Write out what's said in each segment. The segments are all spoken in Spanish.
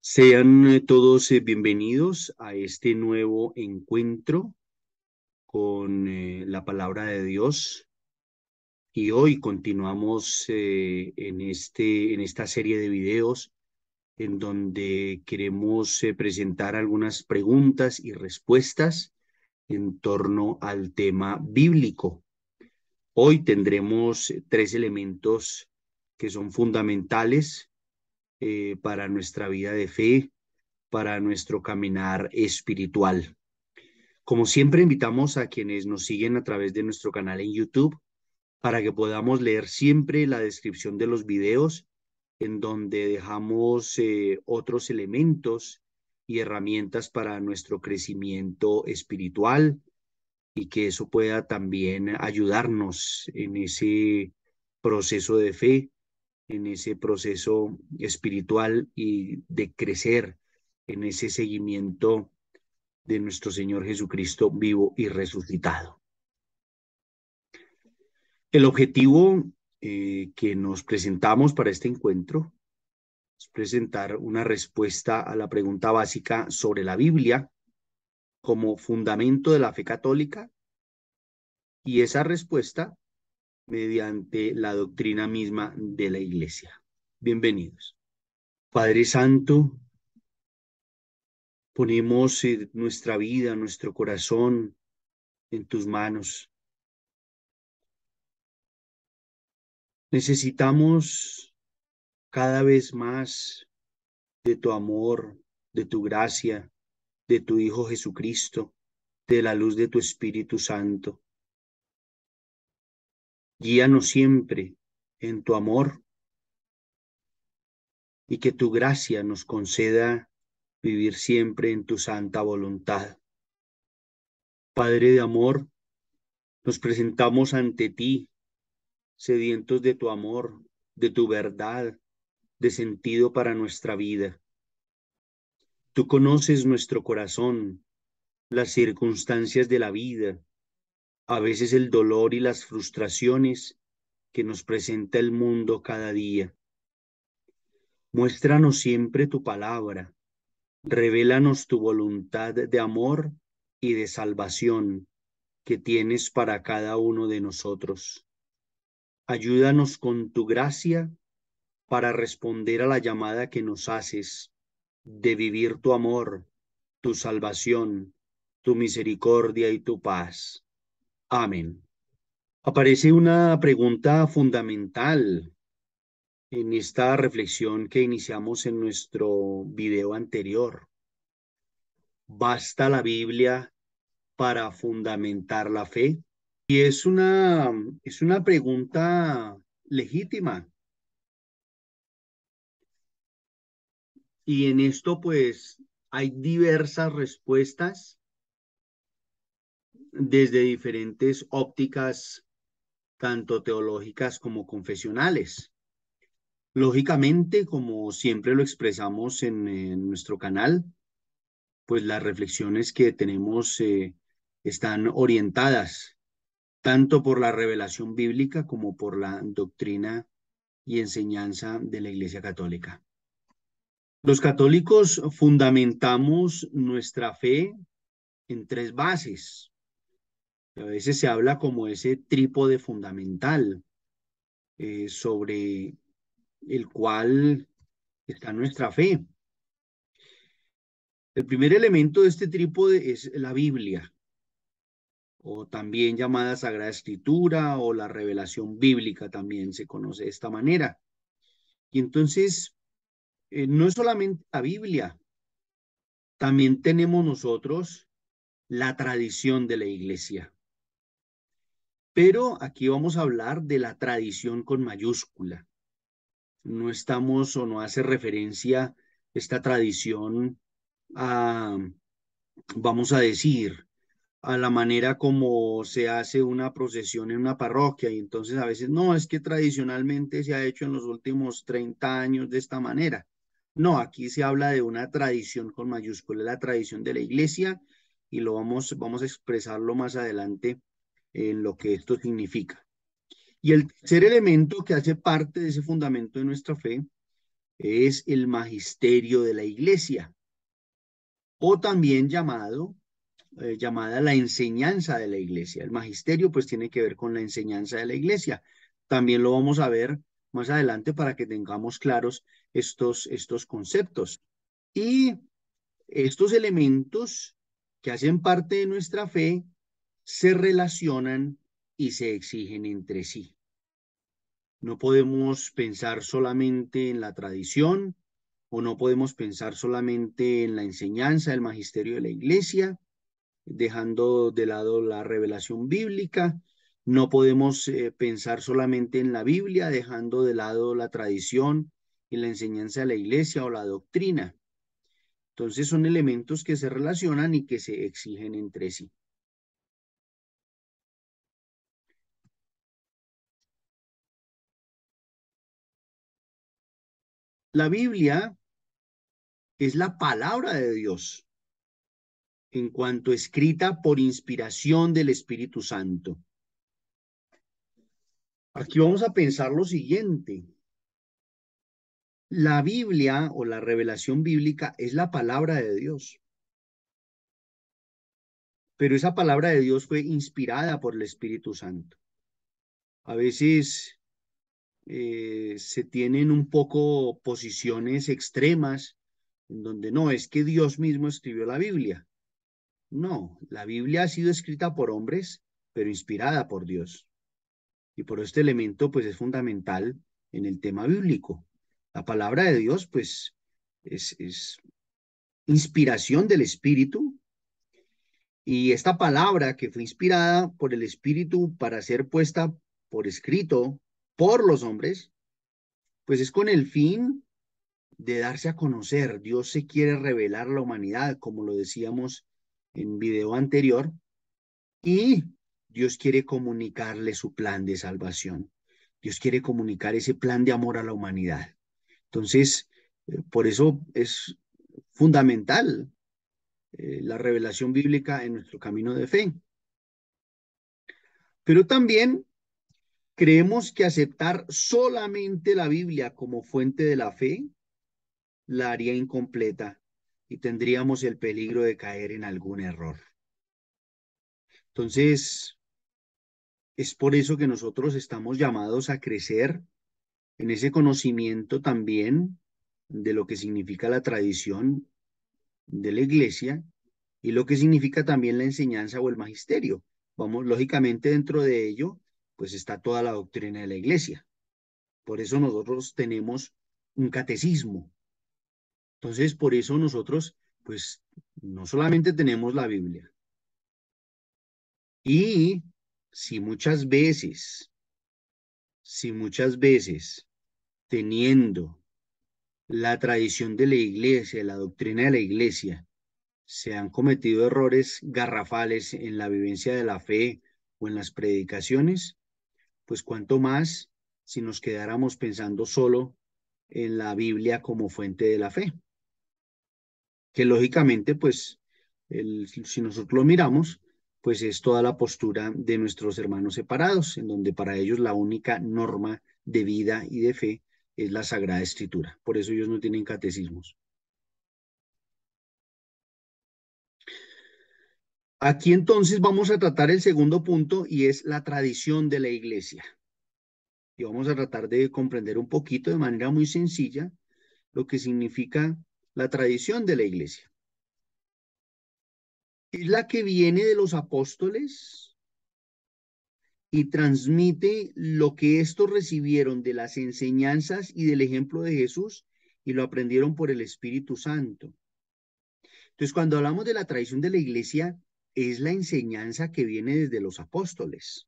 Sean todos bienvenidos a este nuevo encuentro con la palabra de Dios. Y hoy continuamos en esta serie de videos en donde queremos presentar algunas preguntas y respuestas en torno al tema bíblico. Hoy tendremos tres elementos que son fundamentales para nuestra vida de fe, para nuestro caminar espiritual. Como siempre, invitamos a quienes nos siguen a través de nuestro canal en YouTube para que podamos leer siempre la descripción de los videos en donde dejamos otros elementos y herramientas para nuestro crecimiento espiritual y que eso pueda también ayudarnos en ese proceso de fe, en ese proceso espiritual y de crecer en ese seguimiento de nuestro Señor Jesucristo vivo y resucitado. El objetivo que nos presentamos para este encuentro es presentar una respuesta a la pregunta básica sobre la Biblia como fundamento de la fe católica y esa respuesta mediante la doctrina misma de la Iglesia. Bienvenidos. Padre Santo, ponemos nuestra vida, nuestro corazón en tus manos. Necesitamos cada vez más de tu amor, de tu gracia, de tu Hijo Jesucristo, de la luz de tu Espíritu Santo. Guíanos siempre en tu amor y que tu gracia nos conceda vivir siempre en tu santa voluntad. Padre de amor, nos presentamos ante ti, sedientos de tu amor, de tu verdad, de sentido para nuestra vida. Tú conoces nuestro corazón, las circunstancias de la vida, a veces el dolor y las frustraciones que nos presenta el mundo cada día. Muéstranos siempre tu palabra, revélanos tu voluntad de amor y de salvación que tienes para cada uno de nosotros. Ayúdanos con tu gracia para responder a la llamada que nos haces de vivir tu amor, tu salvación, tu misericordia y tu paz. Amén. Aparece una pregunta fundamental en esta reflexión que iniciamos en nuestro video anterior. ¿Basta la Biblia para fundamentar la fe? Y es una pregunta legítima. Y en esto pues hay diversas respuestas desde diferentes ópticas, tanto teológicas como confesionales. Lógicamente, como siempre lo expresamos en nuestro canal, pues las reflexiones que tenemos están orientadas tanto por la revelación bíblica como por la doctrina y enseñanza de la Iglesia Católica. Los católicos fundamentamos nuestra fe en tres bases. A veces se habla como ese trípode fundamental sobre el cual está nuestra fe. El primer elemento de este trípode es la Biblia, o también llamada Sagrada Escritura o la revelación bíblica, también se conoce de esta manera. Y entonces, no es solamente la Biblia, también tenemos nosotros la tradición de la Iglesia. Pero aquí vamos a hablar de la tradición con mayúscula. No estamos o no hace referencia esta tradición a, vamos a decir, a la manera como se hace una procesión en una parroquia y entonces a veces no, es que tradicionalmente se ha hecho en los últimos 30 años de esta manera. No, aquí se habla de una tradición con mayúscula, la tradición de la iglesia y vamos a expresarlo más adelante en lo que esto significa. Y el tercer elemento que hace parte de ese fundamento de nuestra fe es el magisterio de la iglesia, o también llamada la enseñanza de la iglesia. El magisterio pues tiene que ver con la enseñanza de la iglesia. También lo vamos a ver más adelante para que tengamos claros estos conceptos. Y estos elementos que hacen parte de nuestra fe se relacionan y se exigen entre sí. No podemos pensar solamente en la tradición o no podemos pensar solamente en la enseñanza del magisterio de la iglesia, dejando de lado la revelación bíblica. No podemos pensar solamente en la Biblia, dejando de lado la tradición y la enseñanza de la iglesia o la doctrina. Entonces son elementos que se relacionan y que se exigen entre sí. La Biblia es la palabra de Dios en cuanto escrita por inspiración del Espíritu Santo. Aquí vamos a pensar lo siguiente. La Biblia o la revelación bíblica es la palabra de Dios, pero esa palabra de Dios fue inspirada por el Espíritu Santo. A veces se tienen un poco posiciones extremas en donde no, es que Dios mismo escribió la Biblia. No, la Biblia ha sido escrita por hombres, pero inspirada por Dios. Y por este elemento, pues es fundamental en el tema bíblico. La palabra de Dios, pues, es inspiración del Espíritu. Y esta palabra que fue inspirada por el Espíritu para ser puesta por escrito por los hombres, pues es con el fin de darse a conocer. Dios se quiere revelar a la humanidad, como lo decíamos en video anterior, y Dios quiere comunicarle su plan de salvación. Dios quiere comunicar ese plan de amor a la humanidad. Entonces, por eso es fundamental la revelación bíblica en nuestro camino de fe. Pero también creemos que aceptar solamente la Biblia como fuente de la fe la haría incompleta y tendríamos el peligro de caer en algún error. Entonces, es por eso que nosotros estamos llamados a crecer en ese conocimiento también de lo que significa la tradición de la iglesia y lo que significa también la enseñanza o el magisterio. Vamos, lógicamente dentro de ello, pues está toda la doctrina de la iglesia. Por eso nosotros tenemos un catecismo. Entonces, por eso nosotros, pues, no solamente tenemos la Biblia. Y si muchas veces, si muchas veces teniendo la tradición de la iglesia, la doctrina de la iglesia, se han cometido errores garrafales en la vivencia de la fe o en las predicaciones, pues cuanto más si nos quedáramos pensando solo en la Biblia como fuente de la fe, que lógicamente, pues, si nosotros lo miramos, pues es toda la postura de nuestros hermanos separados, en donde para ellos la única norma de vida y de fe es la Sagrada Escritura. Por eso ellos no tienen catecismos. Aquí entonces vamos a tratar el segundo punto y es la tradición de la iglesia. Y vamos a tratar de comprender un poquito de manera muy sencilla lo que significa la tradición de la iglesia. Es la que viene de los apóstoles y transmite lo que estos recibieron de las enseñanzas y del ejemplo de Jesús y lo aprendieron por el Espíritu Santo. Entonces, cuando hablamos de la tradición de la iglesia, es la enseñanza que viene desde los apóstoles.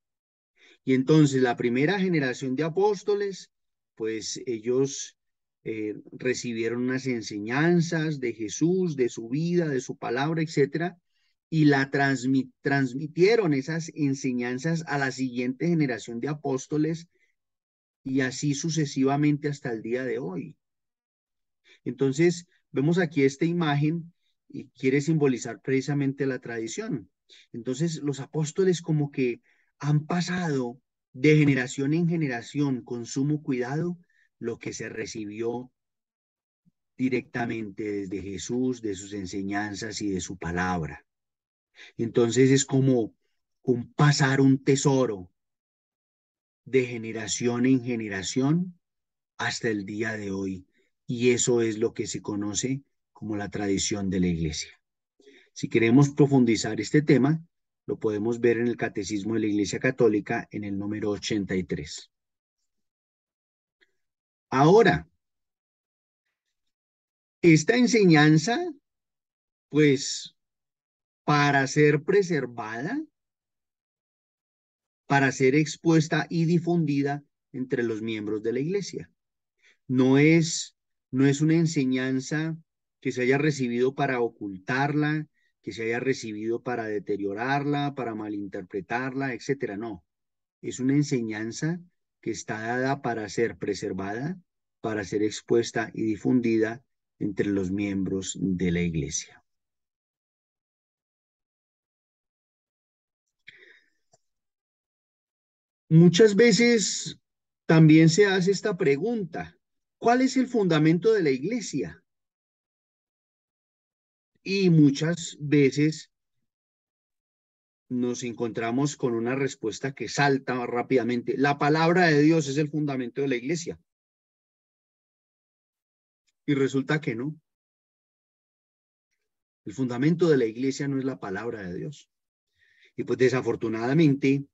Y entonces la primera generación de apóstoles, pues ellos recibieron unas enseñanzas de Jesús, de su vida, de su palabra, etcétera, y transmitieron esas enseñanzas a la siguiente generación de apóstoles y así sucesivamente hasta el día de hoy. Entonces, vemos aquí esta imagen y quiere simbolizar precisamente la tradición. Entonces, los apóstoles como que han pasado de generación en generación con sumo cuidado lo que se recibió directamente desde Jesús, de sus enseñanzas y de su palabra. Entonces es como un pasar un tesoro de generación en generación hasta el día de hoy. Y eso es lo que se conoce como la tradición de la Iglesia. Si queremos profundizar este tema, lo podemos ver en el Catecismo de la Iglesia Católica en el número 83. Ahora, esta enseñanza, pues, para ser preservada, para ser expuesta y difundida entre los miembros de la Iglesia. No es, no es una enseñanza que se haya recibido para ocultarla, que se haya recibido para deteriorarla, para malinterpretarla, etcétera. No, es una enseñanza que está dada para ser preservada, para ser expuesta y difundida entre los miembros de la Iglesia. Muchas veces también se hace esta pregunta: ¿cuál es el fundamento de la Iglesia? Y muchas veces nos encontramos con una respuesta que salta rápidamente: la palabra de Dios es el fundamento de la Iglesia. Y resulta que no. El fundamento de la Iglesia no es la palabra de Dios. Y pues desafortunadamente,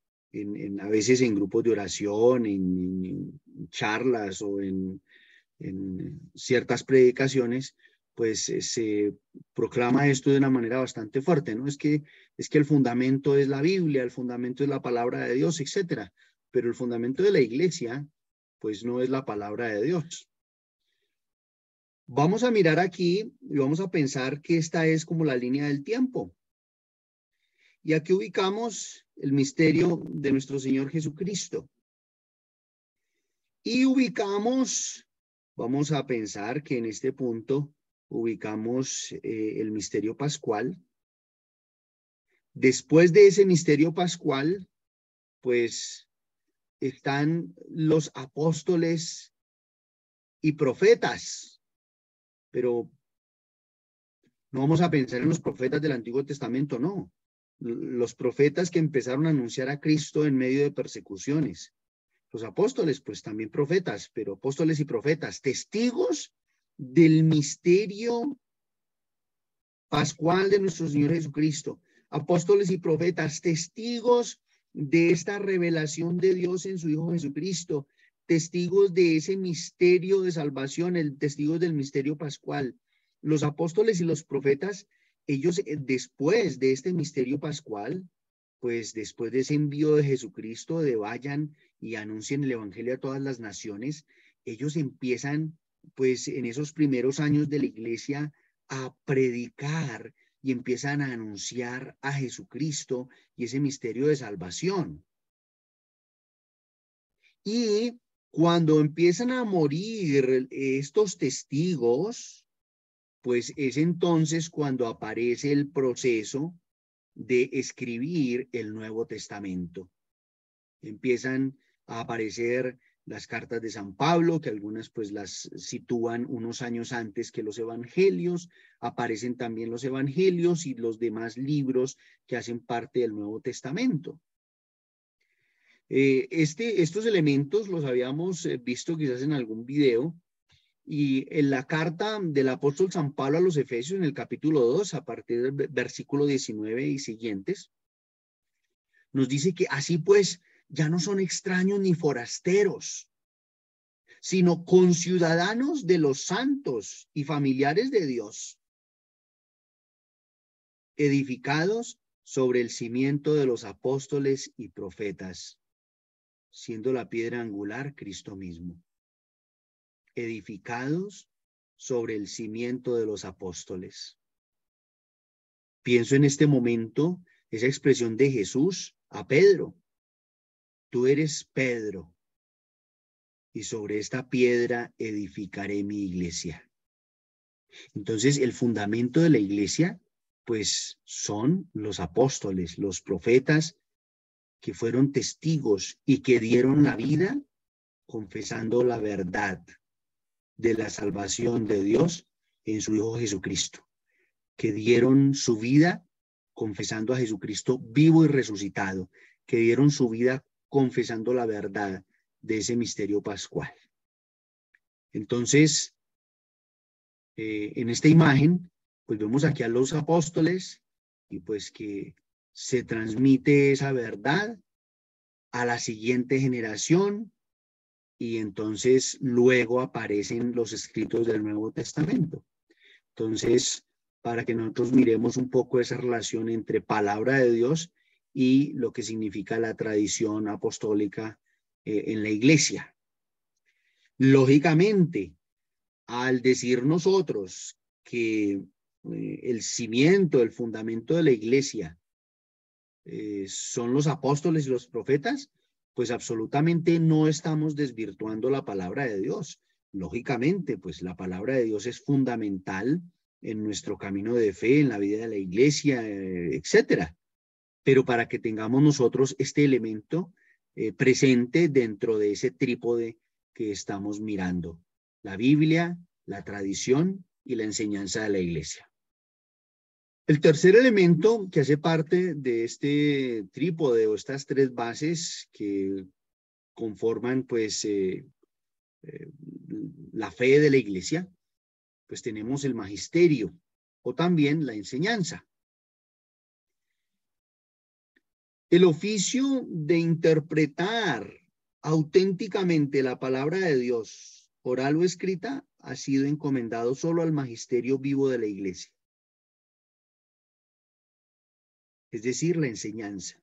a veces en grupos de oración, en charlas o en ciertas predicaciones, pues se proclama esto de una manera bastante fuerte, ¿no? Es que el fundamento es la Biblia, el fundamento es la palabra de Dios, etcétera. Pero el fundamento de la Iglesia, pues no es la palabra de Dios. Vamos a mirar aquí y vamos a pensar que esta es como la línea del tiempo. Y aquí ubicamos el misterio de nuestro Señor Jesucristo. Y ubicamos, vamos a pensar que en este punto ubicamos el misterio pascual. Después de ese misterio pascual, pues están los apóstoles y profetas, pero no vamos a pensar en los profetas del Antiguo Testamento, no. Los profetas que empezaron a anunciar a Cristo en medio de persecuciones. Los apóstoles, pues también profetas, pero apóstoles y profetas, testigos del misterio pascual de nuestro Señor Jesucristo. Apóstoles y profetas, testigos de esta revelación de Dios en su Hijo Jesucristo, testigos de ese misterio de salvación, testigos del misterio pascual. Los apóstoles y los profetas, ellos después de este misterio pascual, pues después de ese envío de Jesucristo, de vayan y anuncien el evangelio a todas las naciones, ellos empiezan, pues en esos primeros años de la iglesia, a predicar y empiezan a anunciar a Jesucristo y ese misterio de salvación. Y cuando empiezan a morir estos testigos, pues es entonces cuando aparece el proceso de escribir el Nuevo Testamento. Empiezan a aparecer las cartas de San Pablo, que algunas pues las sitúan unos años antes que los evangelios. Aparecen también los evangelios y los demás libros que hacen parte del Nuevo Testamento. Estos elementos los habíamos visto quizás en algún video, y en la carta del apóstol San Pablo a los Efesios, en el capítulo 2, a partir del versículo 19 y siguientes, nos dice que así pues ya no son extraños ni forasteros, sino conciudadanos de los santos y familiares de Dios, edificados sobre el cimiento de los apóstoles y profetas, siendo la piedra angular Cristo mismo. Edificados sobre el cimiento de los apóstoles. Pienso en este momento esa expresión de Jesús a Pedro: tú eres Pedro, y sobre esta piedra edificaré mi iglesia. Entonces, el fundamento de la iglesia, pues, son los apóstoles, los profetas, que fueron testigos y que dieron la vida confesando la verdad de la salvación de Dios en su Hijo Jesucristo, que dieron su vida confesando a Jesucristo vivo y resucitado, que dieron su vida confesando la verdad de ese misterio pascual. Entonces, en esta imagen, pues vemos aquí a los apóstoles y pues que se transmite esa verdad a la siguiente generación y entonces luego aparecen los escritos del Nuevo Testamento. Entonces, para que nosotros miremos un poco esa relación entre palabra de Dios y lo que significa la tradición apostólica en la iglesia. Lógicamente, al decir nosotros que el cimiento, el fundamento de la iglesia son los apóstoles y los profetas, pues absolutamente no estamos desvirtuando la palabra de Dios. Lógicamente, pues la palabra de Dios es fundamental en nuestro camino de fe, en la vida de la iglesia, etcétera. Pero para que tengamos nosotros este elemento presente dentro de ese trípode que estamos mirando, la Biblia, la tradición y la enseñanza de la iglesia. El tercer elemento que hace parte de este trípode o estas tres bases que conforman pues la fe de la iglesia, pues tenemos el magisterio o también la enseñanza. El oficio de interpretar auténticamente la palabra de Dios, oral o escrita, ha sido encomendado solo al magisterio vivo de la iglesia. Es decir, la enseñanza.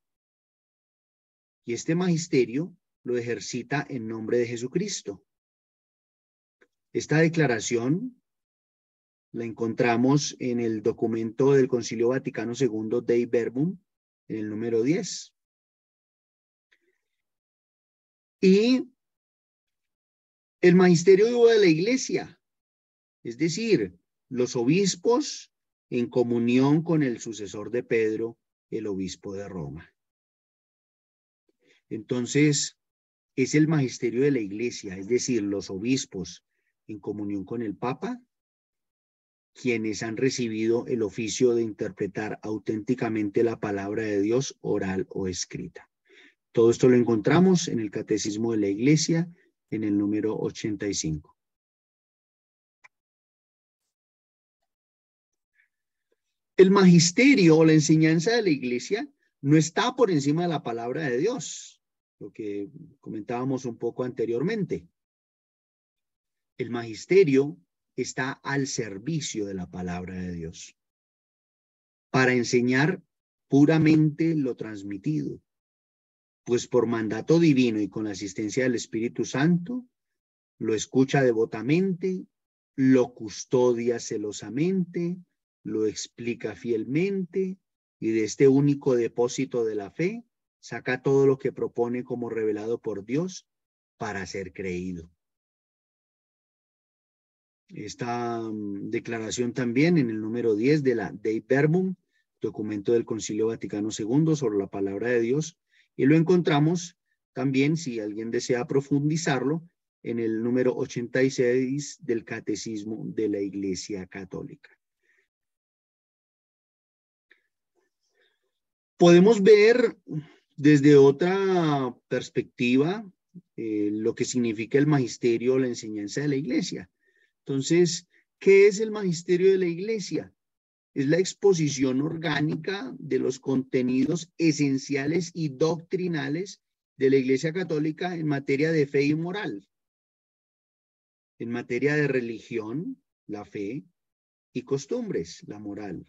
Y este magisterio lo ejercita en nombre de Jesucristo. Esta declaración la encontramos en el documento del Concilio Vaticano II, Dei Verbum, en el número 10. Y el magisterio vivo de la iglesia, es decir, los obispos en comunión con el sucesor de Pedro, el obispo de Roma. Entonces, es el magisterio de la iglesia, es decir, los obispos en comunión con el Papa, quienes han recibido el oficio de interpretar auténticamente la palabra de Dios oral o escrita. Todo esto lo encontramos en el Catecismo de la Iglesia, en el número 85. El magisterio o la enseñanza de la iglesia no está por encima de la palabra de Dios, lo que comentábamos un poco anteriormente. El magisterio está al servicio de la palabra de Dios para enseñar puramente lo transmitido, pues por mandato divino y con la asistencia del Espíritu Santo, lo escucha devotamente, lo custodia celosamente, lo explica fielmente y de este único depósito de la fe saca todo lo que propone como revelado por Dios para ser creído. Esta declaración también en el número 10 de la Dei Verbum, documento del Concilio Vaticano II sobre la palabra de Dios, y lo encontramos también, si alguien desea profundizarlo, en el número 86 del Catecismo de la Iglesia Católica. Podemos ver desde otra perspectiva lo que significa el magisterio o la enseñanza de la Iglesia. Entonces, ¿qué es el magisterio de la iglesia? Es la exposición orgánica de los contenidos esenciales y doctrinales de la Iglesia Católica en materia de fe y moral, en materia de religión, la fe, y costumbres, la moral,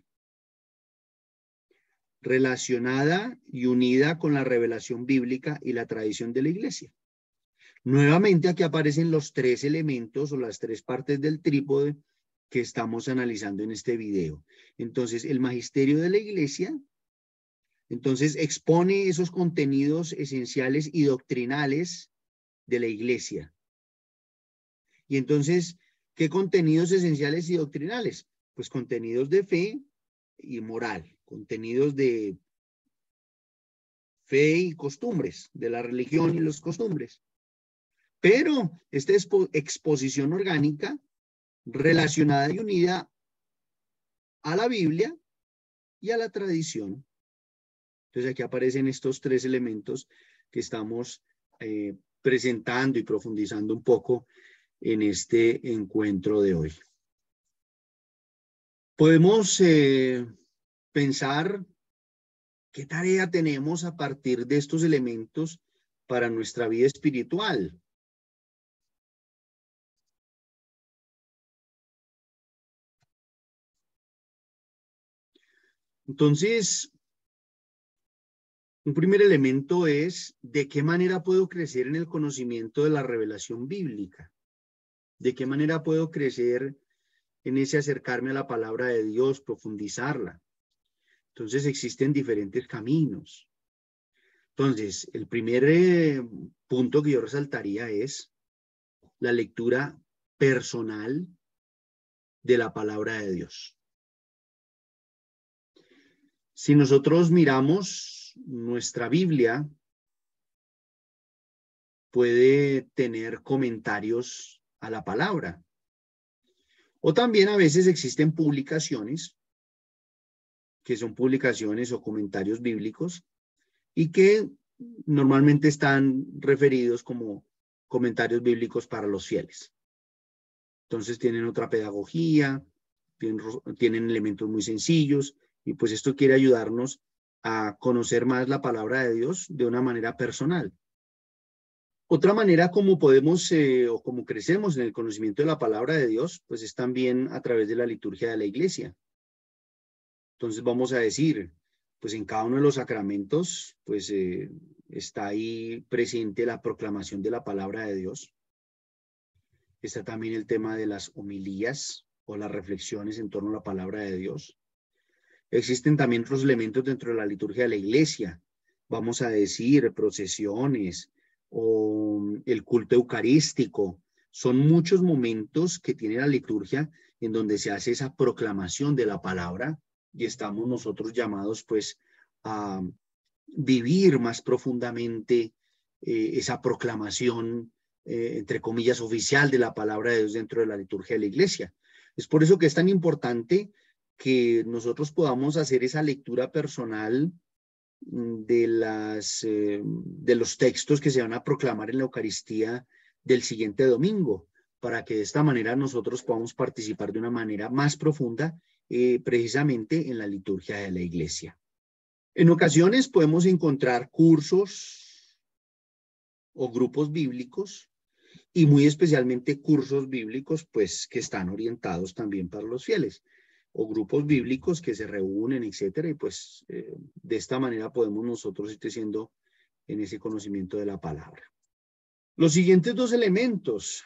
relacionada y unida con la revelación bíblica y la tradición de la Iglesia. Nuevamente aquí aparecen los tres elementos o las tres partes del trípode que estamos analizando en este video. Entonces, el magisterio de la iglesia, entonces expone esos contenidos esenciales y doctrinales de la iglesia. Y entonces, ¿qué contenidos esenciales y doctrinales? Pues contenidos de fe y moral, contenidos de fe y costumbres, de la religión y las costumbres. Pero esta exposición orgánica relacionada y unida a la Biblia y a la tradición. Entonces aquí aparecen estos tres elementos que estamos presentando y profundizando un poco en este encuentro de hoy. Podemos pensar qué tarea tenemos a partir de estos elementos para nuestra vida espiritual. Entonces, un primer elemento es de qué manera puedo crecer en el conocimiento de la revelación bíblica. De qué manera puedo crecer en ese acercarme a la palabra de Dios, profundizarla. Entonces existen diferentes caminos. Entonces, el primer punto que yo resaltaría es la lectura personal de la palabra de Dios. Si nosotros miramos nuestra Biblia, puede tener comentarios a la palabra. O también a veces existen publicaciones, que son publicaciones o comentarios bíblicos, y que normalmente están referidos como comentarios bíblicos para los fieles. Entonces tienen otra pedagogía, tienen elementos muy sencillos, y pues esto quiere ayudarnos a conocer más la palabra de Dios de una manera personal. Otra manera como podemos o como crecemos en el conocimiento de la palabra de Dios, pues es también a través de la liturgia de la iglesia. Entonces vamos a decir, pues en cada uno de los sacramentos, pues está ahí presente la proclamación de la palabra de Dios. Está también el tema de las homilías o las reflexiones en torno a la palabra de Dios. Existen también otros elementos dentro de la liturgia de la iglesia. Vamos a decir procesiones o el culto eucarístico. Son muchos momentos que tiene la liturgia en donde se hace esa proclamación de la palabra y estamos nosotros llamados pues a vivir más profundamente esa proclamación, entre comillas, oficial de la palabra de Dios dentro de la liturgia de la iglesia. Es por eso que es tan importante que nosotros podamos hacer esa lectura personal de los textos que se van a proclamar en la Eucaristía del siguiente domingo, para que de esta manera nosotros podamos participar de una manera más profunda precisamente en la liturgia de la iglesia. En ocasiones podemos encontrar cursos o grupos bíblicos y muy especialmente cursos bíblicos pues que están orientados también para los fieles o grupos bíblicos que se reúnen, etcétera, y pues de esta manera podemos nosotros ir creciendo en ese conocimiento de la palabra. Los siguientes dos elementos.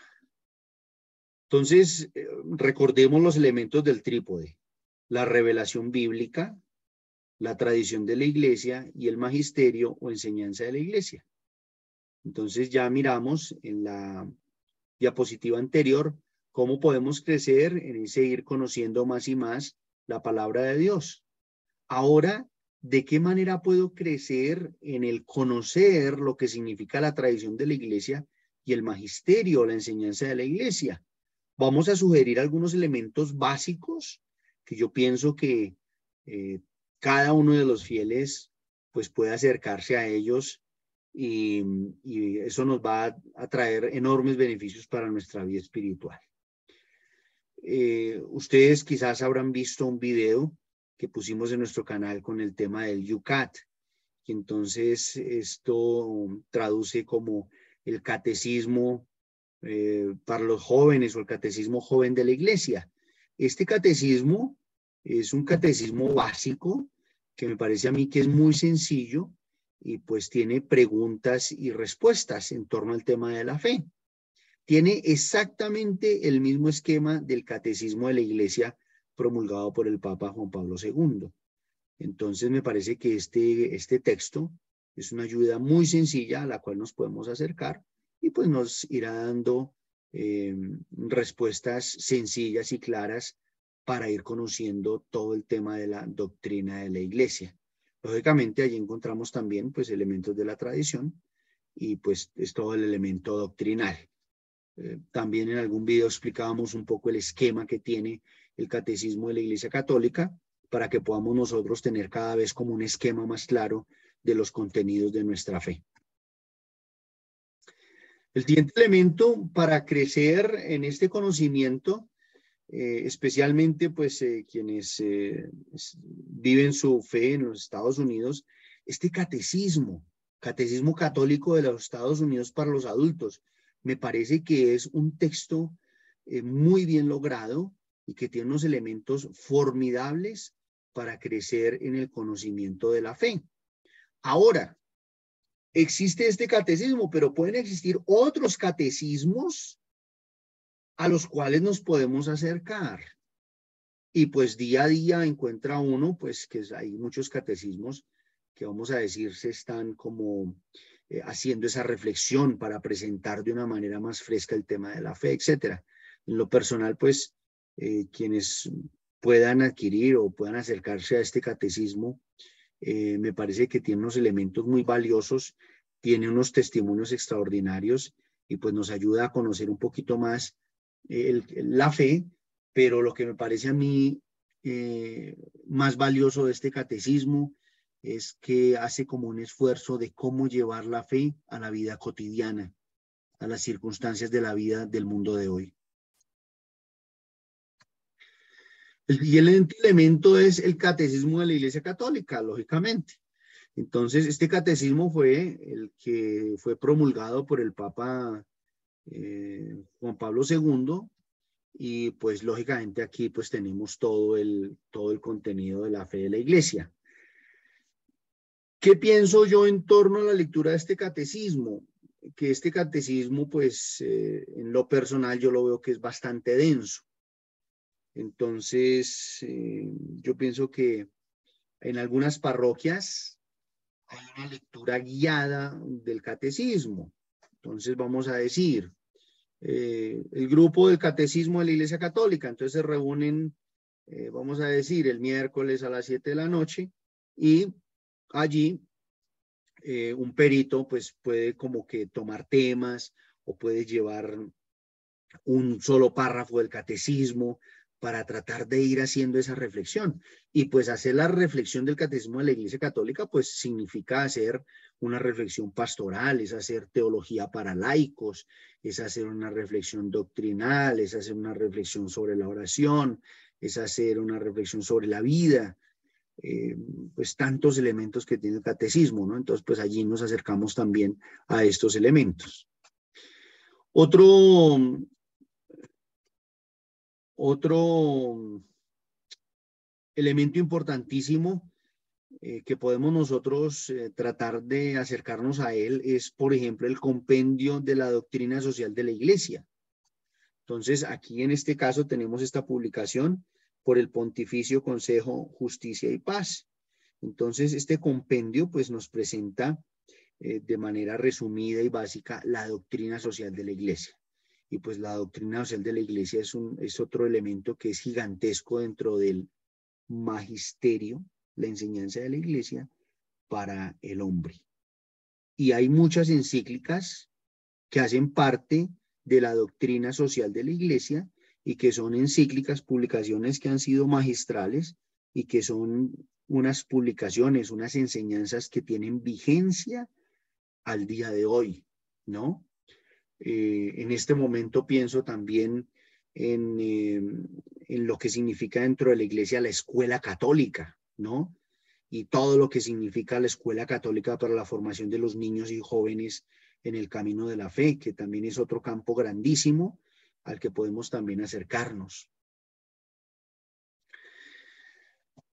Entonces, recordemos los elementos del trípode: la revelación bíblica, la tradición de la iglesia y el magisterio o enseñanza de la iglesia. Entonces ya miramos en la diapositiva anterior cómo podemos crecer en ese ir conociendo más y más la palabra de Dios. Ahora, ¿de qué manera puedo crecer en el conocer lo que significa la tradición de la iglesia y el magisterio, la enseñanza de la iglesia? Vamos a sugerir algunos elementos básicos que yo pienso que cada uno de los fieles pues puede acercarse a ellos y eso nos va a traer enormes beneficios para nuestra vida espiritual. Ustedes quizás habrán visto un video que pusimos en nuestro canal con el tema del Yucat, y entonces esto traduce como el catecismo para los jóvenes o el catecismo joven de la iglesia. Este catecismo es un catecismo básico que me parece a mí que es muy sencillo y pues tiene preguntas y respuestas en torno al tema de la fe. Tiene exactamente el mismo esquema del catecismo de la iglesia promulgado por el Papa Juan Pablo II. Entonces me parece que este texto es una ayuda muy sencilla a la cual nos podemos acercar y pues nos irá dando respuestas sencillas y claras para ir conociendo todo el tema de la doctrina de la iglesia. Lógicamente allí encontramos también pues elementos de la tradición y pues es todo el elemento doctrinal. También en algún video explicábamos un poco el esquema que tiene el Catecismo de la Iglesia Católica para que podamos nosotros tener cada vez como un esquema más claro de los contenidos de nuestra fe. El siguiente elemento para crecer en este conocimiento, especialmente pues quienes viven su fe en los Estados Unidos, este catecismo católico de los Estados Unidos para los adultos, me parece que es un texto muy bien logrado y que tiene unos elementos formidables para crecer en el conocimiento de la fe. Ahora, existe este catecismo, pero pueden existir otros catecismos a los cuales nos podemos acercar. Y pues día a día encuentra uno, pues que hay muchos catecismos que vamos a decir se están como haciendo esa reflexión para presentar de una manera más fresca el tema de la fe, etcétera. En lo personal, pues quienes puedan adquirir o puedan acercarse a este catecismo, me parece que tiene unos elementos muy valiosos, tiene unos testimonios extraordinarios y pues nos ayuda a conocer un poquito más la fe, pero lo que me parece a mí más valioso de este catecismo es que hace como un esfuerzo de cómo llevar la fe a la vida cotidiana, a las circunstancias de la vida del mundo de hoy. Y el elemento es el catecismo de la Iglesia Católica, lógicamente. Entonces, este catecismo fue el que fue promulgado por el Papa Juan Pablo II y pues lógicamente aquí pues tenemos todo el contenido de la fe de la Iglesia. ¿Qué pienso yo en torno a la lectura de este catecismo? Que este catecismo pues en lo personal yo lo veo que es bastante denso. Entonces, yo pienso que en algunas parroquias hay una lectura guiada del catecismo. Entonces, vamos a decir, el grupo del catecismo de la Iglesia Católica, entonces se reúnen, vamos a decir, el miércoles a las 7 de la noche y allí un perito pues puede como que tomar temas o puede llevar un solo párrafo del catecismo para tratar de ir haciendo esa reflexión. Y pues hacer la reflexión del catecismo de la Iglesia Católica, pues significa hacer una reflexión pastoral, es hacer teología para laicos, es hacer una reflexión doctrinal, es hacer una reflexión sobre la oración, es hacer una reflexión sobre la vida, pues tantos elementos que tiene el catecismo, ¿no? Entonces, pues allí nos acercamos también a estos elementos. Otro elemento importantísimo que podemos nosotros tratar de acercarnos a él es, por ejemplo, el compendio de la doctrina social de la Iglesia. Entonces, aquí en este caso tenemos esta publicación por el Pontificio Consejo Justicia y Paz. Entonces, este compendio pues nos presenta de manera resumida y básica la doctrina social de la Iglesia. Y pues la doctrina social de la Iglesia es otro elemento que es gigantesco dentro del magisterio, la enseñanza de la Iglesia para el hombre. Y hay muchas encíclicas que hacen parte de la doctrina social de la Iglesia y que son encíclicas, publicaciones que han sido magistrales y que son unas publicaciones, unas enseñanzas que tienen vigencia al día de hoy, ¿no? En este momento pienso también en lo que significa dentro de la Iglesia la escuela católica, ¿no? Y todo lo que significa la escuela católica para la formación de los niños y jóvenes en el camino de la fe, que también es otro campo grandísimo al que podemos también acercarnos.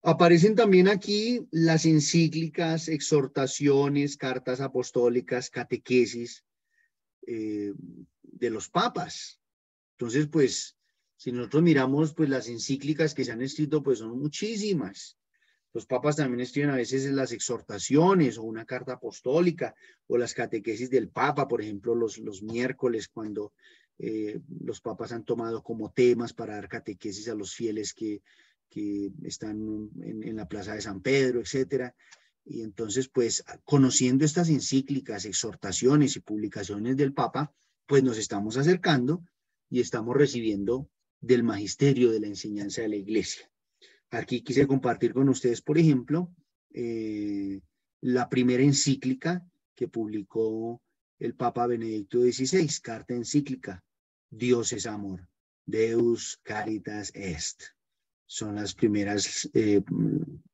Aparecen también aquí las encíclicas, exhortaciones, cartas apostólicas, catequesis de los papas. Entonces, pues, si nosotros miramos, pues las encíclicas que se han escrito, pues son muchísimas. Los papas también escriben a veces las exhortaciones o una carta apostólica o las catequesis del papa, por ejemplo, los miércoles cuando los papas han tomado como temas para dar catequesis a los fieles que están en la plaza de San Pedro, etcétera. Y entonces, pues, conociendo estas encíclicas, exhortaciones y publicaciones del papa, pues nos estamos acercando y estamos recibiendo del magisterio de la enseñanza de la iglesia. Aquí quise compartir con ustedes, por ejemplo, la primera encíclica que publicó el Papa Benedicto XVI, carta encíclica, Dios es amor, Deus Caritas Est. Son las primeras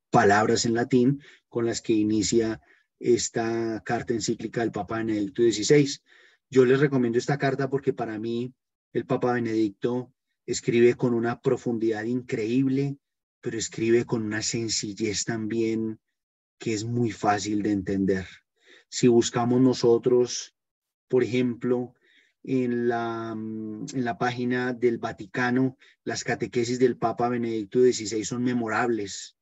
palabras en latín con las que inicia esta carta encíclica del Papa Benedicto XVI. Yo les recomiendo esta carta porque para mí el Papa Benedicto escribe con una profundidad increíble, pero escribe con una sencillez también que es muy fácil de entender. Si buscamos nosotros, por ejemplo, en la página del Vaticano, las catequesis del Papa Benedicto XVI son memorables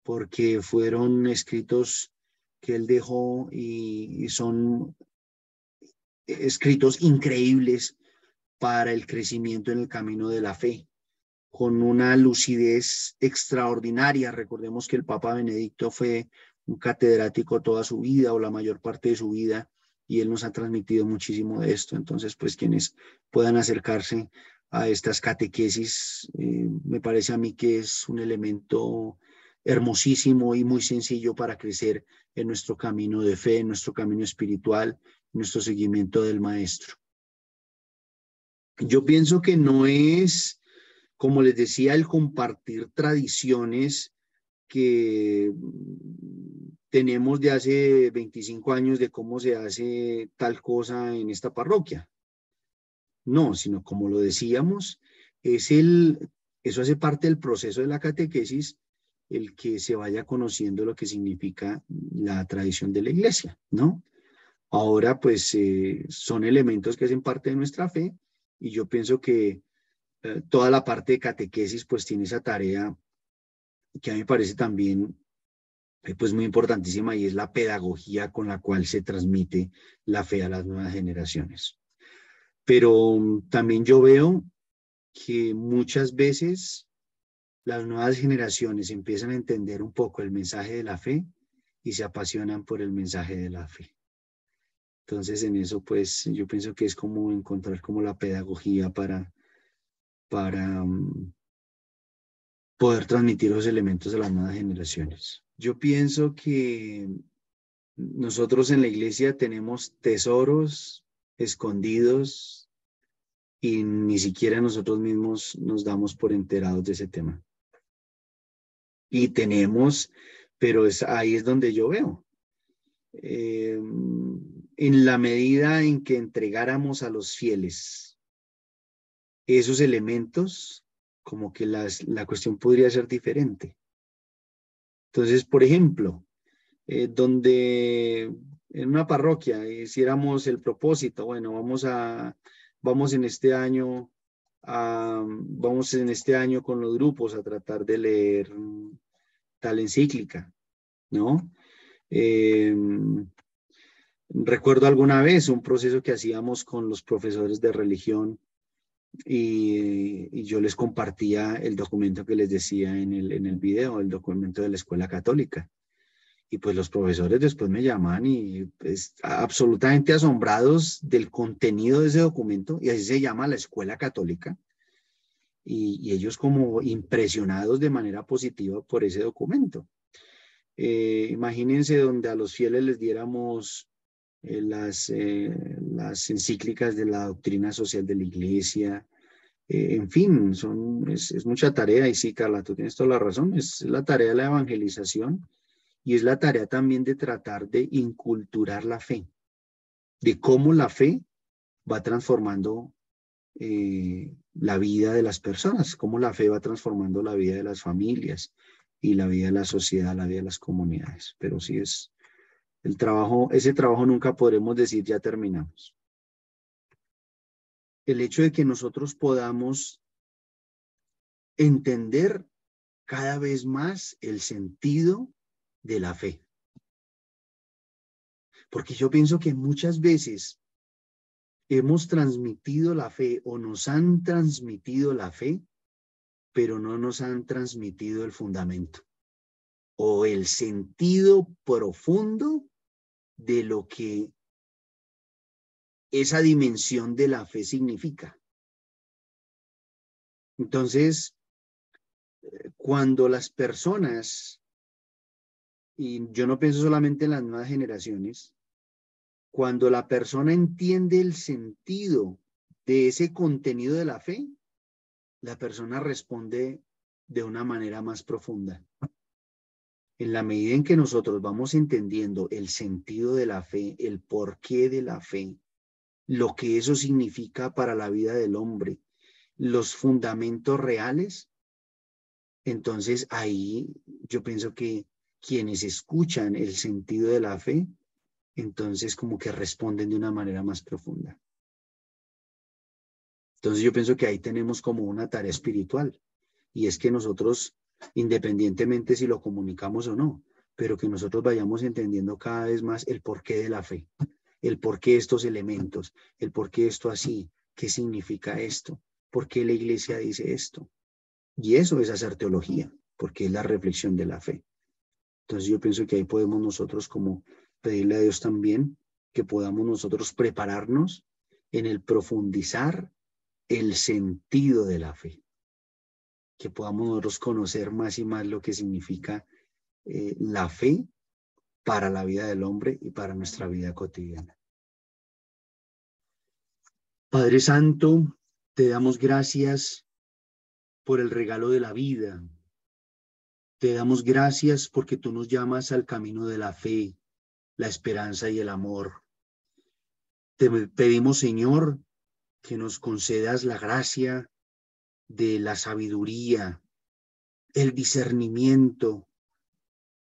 porque fueron escritos que él dejó y son escritos increíbles para el crecimiento en el camino de la fe, con una lucidez extraordinaria. Recordemos que el Papa Benedicto fue un catedrático toda su vida o la mayor parte de su vida y él nos ha transmitido muchísimo de esto. Entonces, pues quienes puedan acercarse a estas catequesis, me parece a mí que es un elemento hermosísimo y muy sencillo para crecer en nuestro camino de fe, en nuestro camino espiritual, en nuestro seguimiento del Maestro. Yo pienso que no es, como les decía, el compartir tradiciones que tenemos de hace 25 años de cómo se hace tal cosa en esta parroquia. No, sino como lo decíamos, eso hace parte del proceso de la catequesis, el que se vaya conociendo lo que significa la tradición de la iglesia, ¿no? Ahora, pues, son elementos que hacen parte de nuestra fe y yo pienso que toda la parte de catequesis, pues, tiene esa tarea que a mí me parece también, pues, muy importantísima y es la pedagogía con la cual se transmite la fe a las nuevas generaciones. Pero también yo veo que muchas veces las nuevas generaciones empiezan a entender un poco el mensaje de la fe y se apasionan por el mensaje de la fe. Entonces, en eso, pues, yo pienso que es como encontrar como la pedagogía para poder transmitir los elementos a las nuevas generaciones. Yo pienso que nosotros en la iglesia tenemos tesoros escondidos y ni siquiera nosotros mismos nos damos por enterados de ese tema. Y tenemos, pero ahí es donde yo veo. En la medida en que entregáramos a los fieles esos elementos, como que la cuestión podría ser diferente. Entonces, por ejemplo, donde en una parroquia hiciéramos el propósito, bueno, vamos en este año con los grupos a tratar de leer tal encíclica, ¿no? Recuerdo alguna vez un proceso que hacíamos con los profesores de religión y yo les compartía el documento que les decía en el video, el documento de la Escuela Católica. Y pues los profesores después me llaman y pues, absolutamente asombrados del contenido de ese documento, y así se llama la Escuela Católica, y ellos como impresionados de manera positiva por ese documento. Imagínense donde a los fieles les diéramos las encíclicas de la doctrina social de la iglesia, en fin, es mucha tarea. Y sí, Carla, tú tienes toda la razón, es la tarea de la evangelización y es la tarea también de tratar de inculturar la fe, de cómo la fe va transformando la vida de las personas, cómo la fe va transformando la vida de las familias y la vida de la sociedad, la vida de las comunidades. Pero sí es el trabajo, ese trabajo nunca podremos decir ya terminamos. El hecho de que nosotros podamos entender cada vez más el sentido de la fe. Porque yo pienso que muchas veces hemos transmitido la fe o nos han transmitido la fe, pero no nos han transmitido el fundamento o el sentido profundo de lo que esa dimensión de la fe significa. Entonces, cuando las personas, y yo no pienso solamente en las nuevas generaciones, cuando la persona entiende el sentido de ese contenido de la fe, la persona responde de una manera más profunda. En la medida en que nosotros vamos entendiendo el sentido de la fe, el porqué de la fe, lo que eso significa para la vida del hombre, los fundamentos reales, entonces ahí yo pienso que quienes escuchan el sentido de la fe, entonces como que responden de una manera más profunda. Entonces yo pienso que ahí tenemos como una tarea espiritual, y es que nosotros, independientemente si lo comunicamos o no, pero que nosotros vayamos entendiendo cada vez más el porqué de la fe, el porqué de estos elementos, el porqué de esto así, qué significa esto, por qué la iglesia dice esto. Y eso es hacer teología, porque es la reflexión de la fe. Entonces yo pienso que ahí podemos nosotros como pedirle a Dios también que podamos nosotros prepararnos en el profundizar el sentido de la fe, que podamos nosotros conocer más y más lo que significa la fe para la vida del hombre y para nuestra vida cotidiana. Padre Santo, te damos gracias por el regalo de la vida. Te damos gracias porque tú nos llamas al camino de la fe, la esperanza y el amor. Te pedimos, Señor, que nos concedas la gracia de la sabiduría, el discernimiento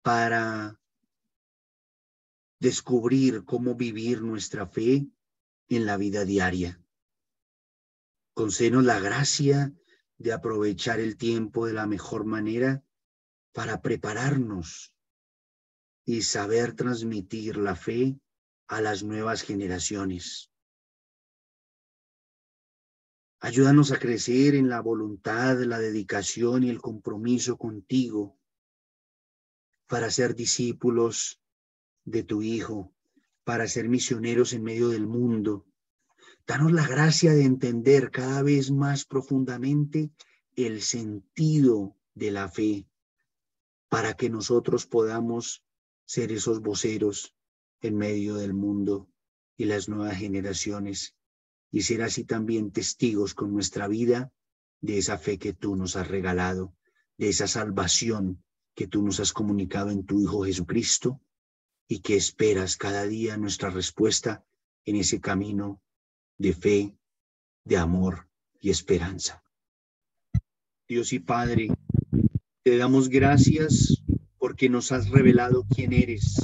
para descubrir cómo vivir nuestra fe en la vida diaria. Concédenos la gracia de aprovechar el tiempo de la mejor manera para prepararnos y saber transmitir la fe a las nuevas generaciones. Ayúdanos a crecer en la voluntad, la dedicación y el compromiso contigo para ser discípulos de tu Hijo, para ser misioneros en medio del mundo. Danos la gracia de entender cada vez más profundamente el sentido de la fe, para que nosotros podamos ser esos voceros en medio del mundo y las nuevas generaciones, y ser así también testigos con nuestra vida de esa fe que tú nos has regalado, de esa salvación que tú nos has comunicado en tu Hijo Jesucristo, y que esperas cada día nuestra respuesta en ese camino de fe, de amor y esperanza. Dios y Padre, te damos gracias porque nos has revelado quién eres.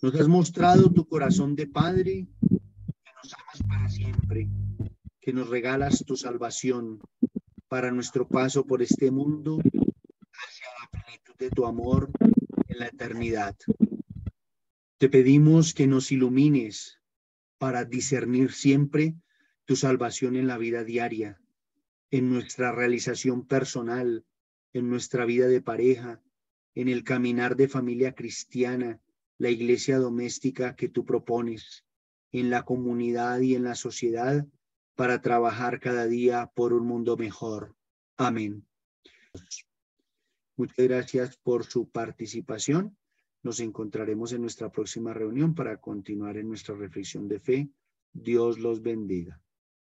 Nos has mostrado tu corazón de Padre, que nos amas para siempre, que nos regalas tu salvación para nuestro paso por este mundo hacia la plenitud de tu amor en la eternidad. Te pedimos que nos ilumines para discernir siempre tu salvación en la vida diaria, en nuestra realización personal, en nuestra vida de pareja, en el caminar de familia cristiana, la iglesia doméstica que tú propones, en la comunidad y en la sociedad, para trabajar cada día por un mundo mejor. Amén. Muchas gracias por su participación. Nos encontraremos en nuestra próxima reunión para continuar en nuestra reflexión de fe. Dios los bendiga.